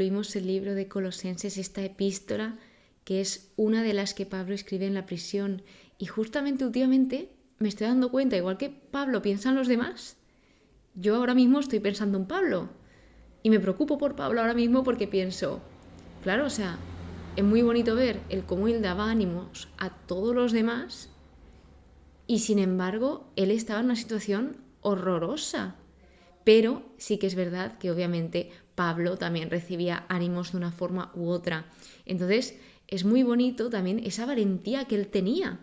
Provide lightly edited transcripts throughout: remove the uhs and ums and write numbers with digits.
concluimos el libro de Colosenses, esta epístola, que es una de las que Pablo escribe en la prisión. Y justamente últimamente me estoy dando cuenta, igual que Pablo piensa en los demás, yo ahora mismo estoy pensando en Pablo. Y me preocupo por Pablo ahora mismo porque pienso, claro, o sea, es muy bonito ver el cómo él daba ánimos a todos los demás y sin embargo él estaba en una situación horrorosa. Pero sí que es verdad que obviamente Pablo también recibía ánimos de una forma u otra. Entonces es muy bonito también esa valentía que él tenía,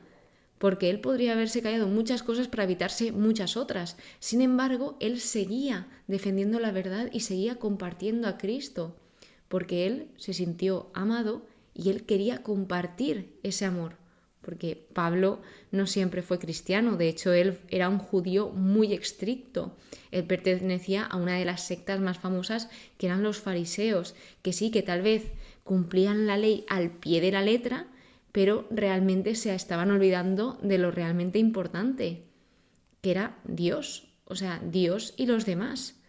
porque él podría haberse callado muchas cosas para evitarse muchas otras. Sin embargo, él seguía defendiendo la verdad y seguía compartiendo a Cristo, porque él se sintió amado y él quería compartir ese amor. Porque Pablo no siempre fue cristiano, de hecho él era un judío muy estricto. Él pertenecía a una de las sectas más famosas que eran los fariseos, que sí, que tal vez cumplían la ley al pie de la letra, pero realmente se estaban olvidando de lo realmente importante, que era Dios, o sea, Dios y los demás.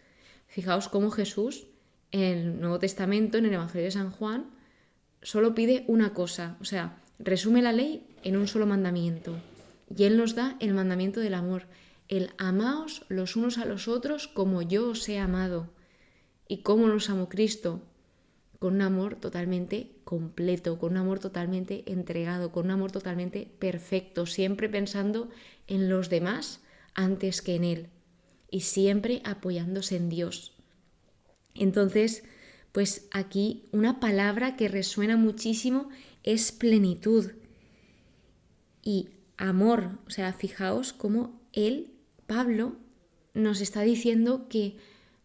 Fijaos cómo Jesús, en el Nuevo Testamento, en el Evangelio de San Juan, solo pide una cosa, o sea, resume la ley en un solo mandamiento. Y Él nos da el mandamiento del amor, el amaos los unos a los otros como yo os he amado. ¿Y cómo nos amó Cristo? Con un amor totalmente completo, con un amor totalmente entregado, con un amor totalmente perfecto, siempre pensando en los demás antes que en Él y siempre apoyándose en Dios. Entonces, pues aquí una palabra que resuena muchísimo es plenitud y amor. O sea, fijaos cómo él, Pablo, nos está diciendo que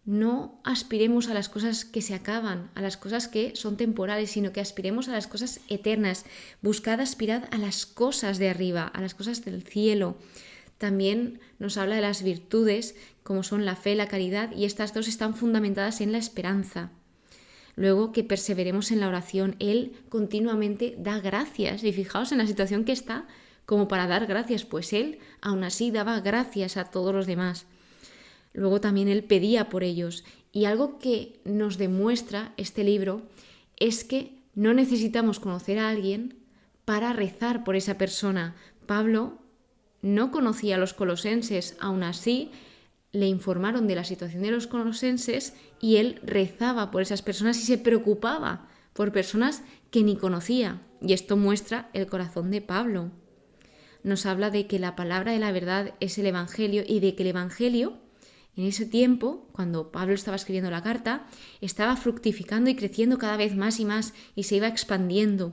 no aspiremos a las cosas que se acaban, a las cosas que son temporales, sino que aspiremos a las cosas eternas. Buscad, aspirad a las cosas de arriba, a las cosas del cielo. También nos habla de las virtudes, como son la fe, la caridad, y estas dos están fundamentadas en la esperanza. Luego, que perseveremos en la oración. Él continuamente da gracias, y fijaos en la situación que está, como para dar gracias, pues él aún así daba gracias a todos los demás. Luego también él pedía por ellos. Y algo que nos demuestra este libro es que no necesitamos conocer a alguien para rezar por esa persona. Pablo no conocía a los colosenses, aún así le informaron de la situación de los colosenses y él rezaba por esas personas y se preocupaba por personas que ni conocía. Y esto muestra el corazón de Pablo. Nos habla de que la palabra de la verdad es el Evangelio y de que el Evangelio, en ese tiempo, cuando Pablo estaba escribiendo la carta, estaba fructificando y creciendo cada vez más y más y se iba expandiendo.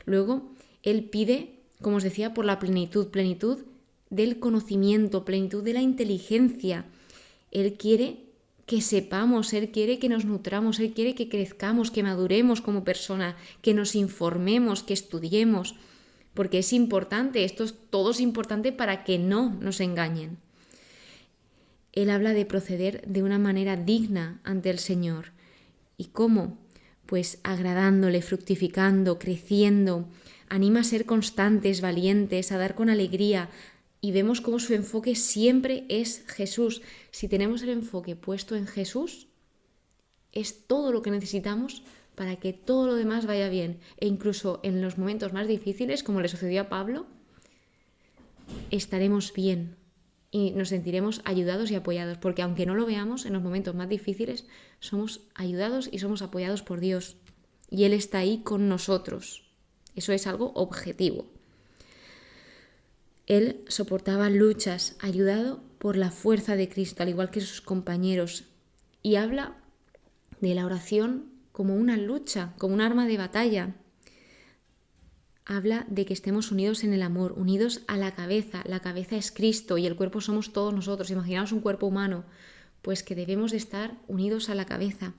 Luego, él pide, como os decía, por la plenitud del conocimiento, plenitud de la inteligencia. Él quiere que sepamos, Él quiere que nos nutramos, Él quiere que crezcamos, que maduremos como persona, que nos informemos, que estudiemos, porque es importante, todo es importante para que no nos engañen. Él habla de proceder de una manera digna ante el Señor. ¿Y cómo? Pues agradándole, fructificando, creciendo. Anima a ser constantes, valientes, a dar con alegría. Y vemos cómo su enfoque siempre es Jesús. Si tenemos el enfoque puesto en Jesús, es todo lo que necesitamos para que todo lo demás vaya bien. E incluso en los momentos más difíciles, como le sucedió a Pablo, estaremos bien y nos sentiremos ayudados y apoyados. Porque aunque no lo veamos, en los momentos más difíciles somos ayudados y somos apoyados por Dios. Y Él está ahí con nosotros. Eso es algo objetivo. Él soportaba luchas, ayudado por la fuerza de Cristo, al igual que sus compañeros. Y habla de la oración como una lucha, como un arma de batalla. Habla de que estemos unidos en el amor, unidos a la cabeza. La cabeza es Cristo y el cuerpo somos todos nosotros. Imaginaos un cuerpo humano, pues que debemos de estar unidos a la cabeza.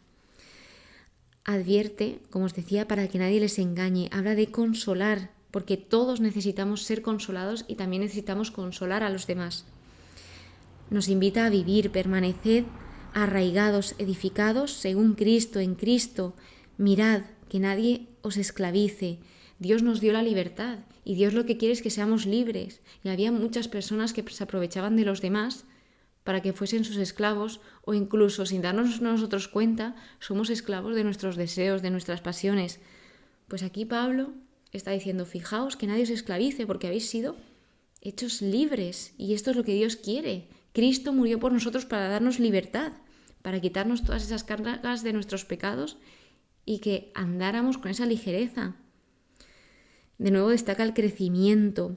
Advierte, como os decía, para que nadie les engañe. Habla de consolar, porque todos necesitamos ser consolados y también necesitamos consolar a los demás. Nos invita a vivir, permaneced arraigados, edificados según Cristo, en Cristo. Mirad, que nadie os esclavice. Dios nos dio la libertad y Dios lo que quiere es que seamos libres. Y había muchas personas que se aprovechaban de los demás para que fuesen sus esclavos, o incluso sin darnos nosotros cuenta, somos esclavos de nuestros deseos, de nuestras pasiones. Pues aquí Pablo está diciendo, fijaos que nadie os esclavice porque habéis sido hechos libres y esto es lo que Dios quiere. Cristo murió por nosotros para darnos libertad, para quitarnos todas esas cargas de nuestros pecados y que andáramos con esa ligereza. De nuevo destaca el crecimiento.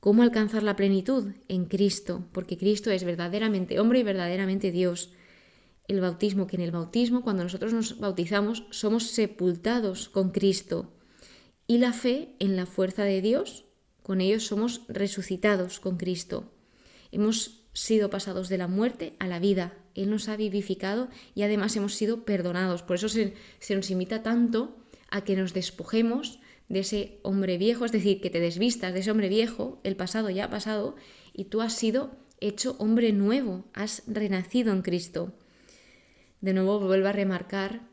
¿Cómo alcanzar la plenitud? En Cristo, porque Cristo es verdaderamente hombre y verdaderamente Dios. El bautismo, que en el bautismo, cuando nosotros nos bautizamos, somos sepultados con Cristo. Y la fe en la fuerza de Dios, con ellos somos resucitados con Cristo. Hemos sido pasados de la muerte a la vida. Él nos ha vivificado y además hemos sido perdonados. Por eso se nos invita tanto a que nos despojemos de ese hombre viejo, es decir, que te desvistas de ese hombre viejo, el pasado ya ha pasado, y tú has sido hecho hombre nuevo, has renacido en Cristo. De nuevo vuelvo a remarcar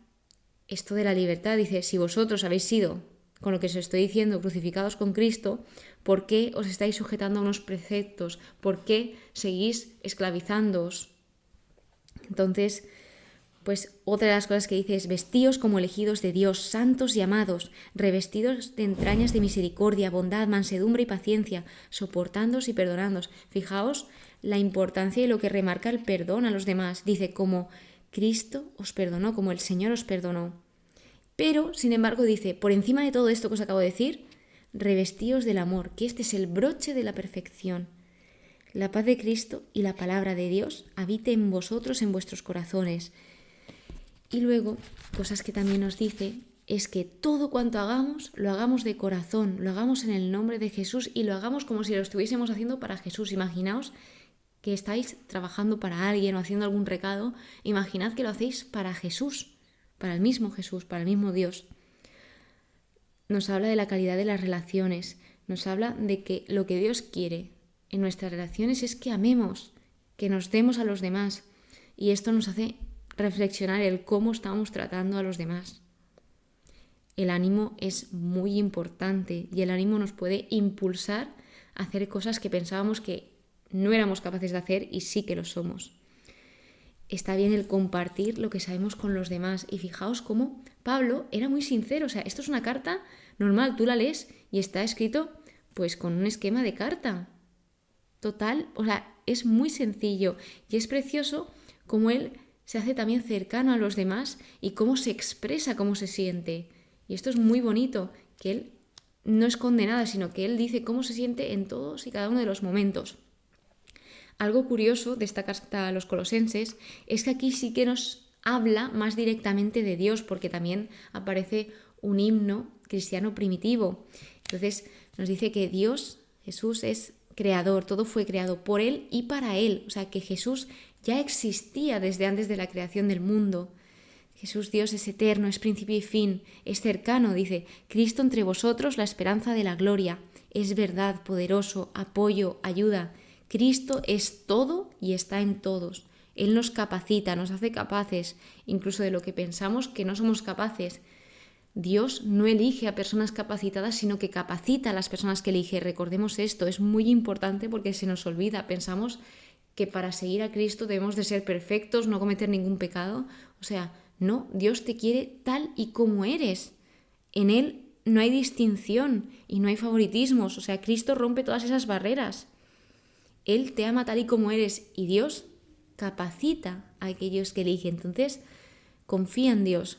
esto de la libertad. Dice, si vosotros habéis sido, con lo que os estoy diciendo, crucificados con Cristo, ¿por qué os estáis sujetando a unos preceptos? ¿Por qué seguís esclavizándoos? Entonces, pues otra de las cosas que dice es, vestíos como elegidos de Dios, santos y amados, revestidos de entrañas de misericordia, bondad, mansedumbre y paciencia, soportándoos y perdonándoos. Fijaos la importancia y lo que remarca el perdón a los demás. Dice, como Cristo os perdonó, como el Señor os perdonó. Pero, sin embargo, dice, por encima de todo esto que os acabo de decir, revestíos del amor, que este es el broche de la perfección. La paz de Cristo y la palabra de Dios habite en vosotros, en vuestros corazones. Y luego, cosas que también nos dice, es que todo cuanto hagamos, lo hagamos de corazón, lo hagamos en el nombre de Jesús y lo hagamos como si lo estuviésemos haciendo para Jesús. Imaginaos que estáis trabajando para alguien o haciendo algún recado, imaginad que lo hacéis para Jesús, para el mismo Jesús, para el mismo Dios. Nos habla de la calidad de las relaciones, nos habla de que lo que Dios quiere en nuestras relaciones es que amemos, que nos demos a los demás, y esto nos hace reflexionar el cómo estamos tratando a los demás. El ánimo es muy importante y el ánimo nos puede impulsar a hacer cosas que pensábamos que no éramos capaces de hacer y sí que lo somos. Está bien el compartir lo que sabemos con los demás y fijaos cómo Pablo era muy sincero. O sea, esto es una carta normal, tú la lees y está escrito pues con un esquema de carta. Total, o sea, es muy sencillo y es precioso cómo él se hace también cercano a los demás y cómo se expresa, cómo se siente. Y esto es muy bonito, que él no esconde nada, sino que él dice cómo se siente en todos y cada uno de los momentos. Algo curioso de esta carta a los colosenses es que aquí sí que nos habla más directamente de Dios, porque también aparece un himno cristiano primitivo. Entonces nos dice que Dios, Jesús, es creador, todo fue creado por Él y para Él. O sea, que Jesús ya existía desde antes de la creación del mundo. Jesús Dios es eterno, es principio y fin, es cercano, dice, Cristo entre vosotros, la esperanza de la gloria, es verdad, poderoso, apoyo, ayuda. Cristo es todo y está en todos. Él nos capacita, nos hace capaces, incluso de lo que pensamos que no somos capaces. Dios no elige a personas capacitadas, sino que capacita a las personas que elige. Recordemos esto, es muy importante porque se nos olvida. Pensamos que para seguir a Cristo debemos de ser perfectos, no cometer ningún pecado. O sea, no, Dios te quiere tal y como eres. En Él no hay distinción y no hay favoritismos. O sea, Cristo rompe todas esas barreras. Él te ama tal y como eres y Dios capacita a aquellos que elige. Entonces, confía en Dios.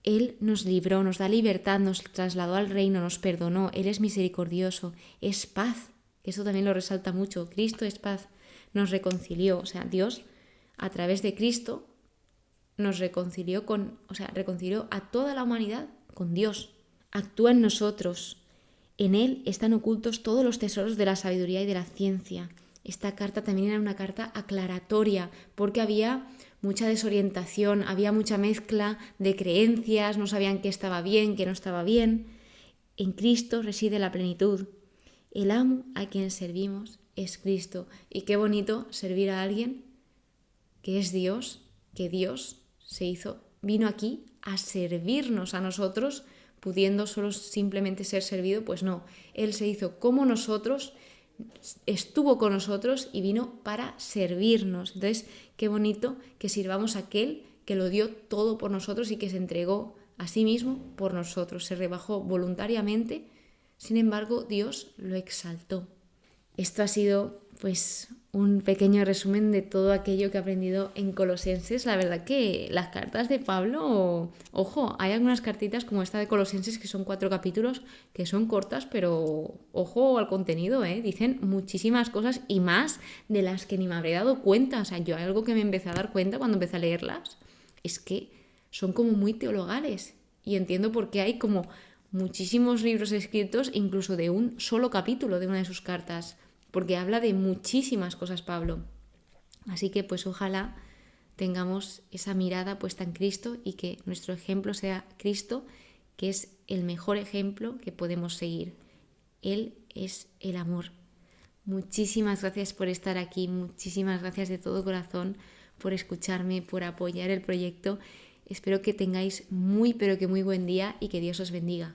Él nos libró, nos da libertad, nos trasladó al reino, nos perdonó. Él es misericordioso, es paz. Eso también lo resalta mucho. Cristo es paz. Nos reconcilió. O sea, Dios, a través de Cristo, nos reconcilió reconcilió a toda la humanidad con Dios. Actúa en nosotros. En Él están ocultos todos los tesoros de la sabiduría y de la ciencia. Esta carta también era una carta aclaratoria, porque había mucha desorientación, había mucha mezcla de creencias, no sabían qué estaba bien, qué no estaba bien. En Cristo reside la plenitud. El amo a quien servimos es Cristo. Y qué bonito servir a alguien que es Dios, que Dios vino aquí a servirnos a nosotros, pudiendo solo simplemente ser servido. Pues no, Él se hizo como nosotros, estuvo con nosotros y vino para servirnos. Entonces, qué bonito que sirvamos a aquel que lo dio todo por nosotros y que se entregó a sí mismo por nosotros. Se rebajó voluntariamente, sin embargo, Dios lo exaltó. Esto ha sido, pues, un pequeño resumen de todo aquello que he aprendido en Colosenses. La verdad que las cartas de Pablo, ojo, hay algunas cartitas como esta de Colosenses que son 4 capítulos, que son cortas, pero ojo al contenido, ¿eh? Dicen muchísimas cosas y más de las que ni me habría dado cuenta. O sea, yo algo que me empecé a dar cuenta cuando empecé a leerlas es que son como muy teologales y entiendo por qué hay como muchísimos libros escritos incluso de un solo capítulo de una de sus cartas, porque habla de muchísimas cosas Pablo. Así que pues ojalá tengamos esa mirada puesta en Cristo y que nuestro ejemplo sea Cristo, que es el mejor ejemplo que podemos seguir. Él es el amor. Muchísimas gracias por estar aquí, muchísimas gracias de todo corazón por escucharme, por apoyar el proyecto. Espero que tengáis muy pero que muy buen día y que Dios os bendiga.